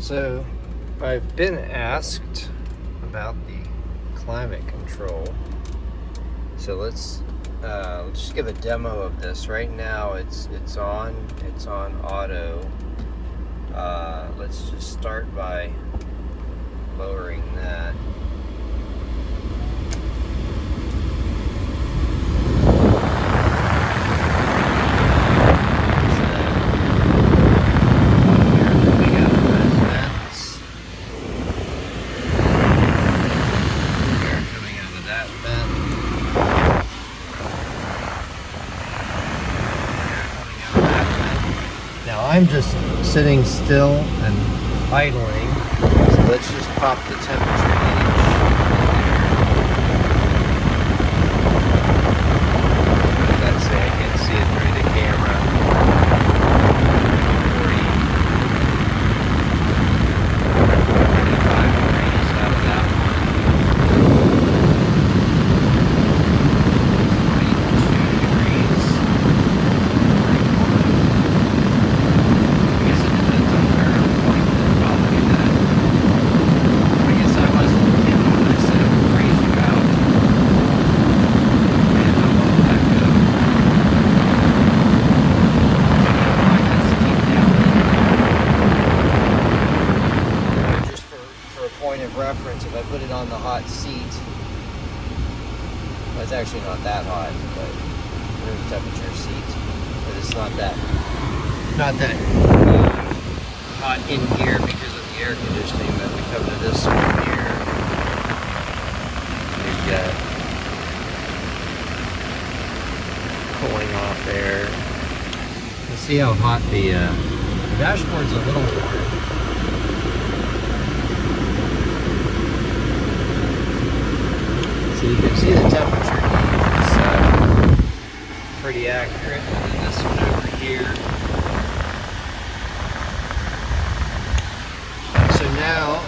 So I've been asked about the climate control. So let's just give a demo of this. Right now it's on auto. Let's just start by lowering that. Now I'm just sitting still and idling, so let's just pop the temperature gauge. What did that say? I can't see it through the camera. 45 degrees out of that one. 22 degrees. Point of reference, if I put it on the hot seat, well, it's actually not that hot, but room temperature seat, but it's not that hot in here because of the air conditioning. But we come to this one here, we've got cooling off air. You see how hot the dashboard's a little warm. So you can see the temperature gauge is pretty accurate. And then this one over here. So now,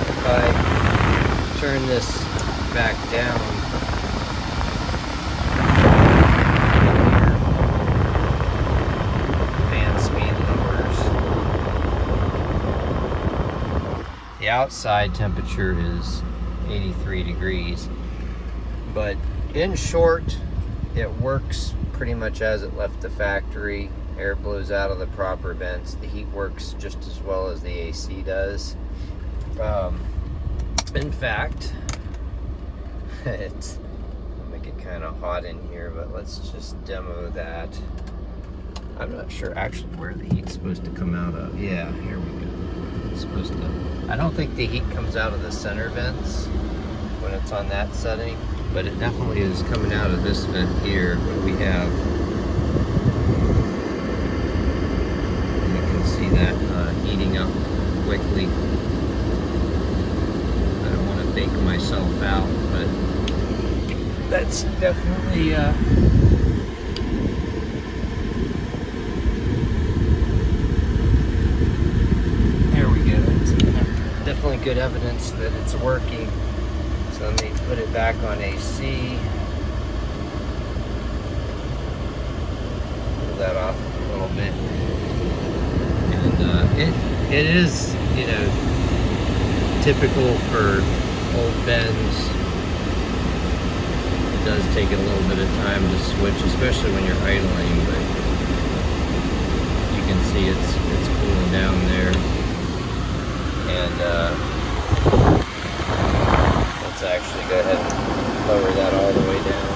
if I turn this back down, fan speed lowers. The outside temperature is 83 degrees, but in short, it works pretty much as it left the factory. Air blows out of the proper vents. The heat works just as well as the AC does. In fact, it'll make it kind of hot in here, but let's just demo that. I'm not sure actually where the heat's supposed to come out of. Yeah, here we go. It's supposed to. I don't think the heat comes out of the center vents when it's on that setting, but it definitely is coming out of this vent here. What we have, you can see that heating up quickly. I don't want to bake myself out, but that's definitely there we go. It's definitely good evidence that it's working. So let me put it back on AC. Pull that off a little bit. And it is, you know, typical for old Benz. It does take a little bit of time to switch, especially when you're idling, but you can see it's cooling down there. And let's actually go ahead and lower that all the way down.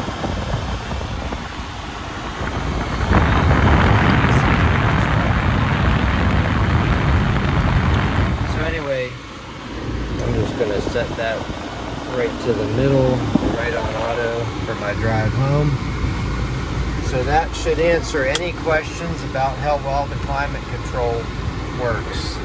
So anyway, I'm just going to set that right to the middle, right on auto for my drive home. So that should answer any questions about how well the climate control works.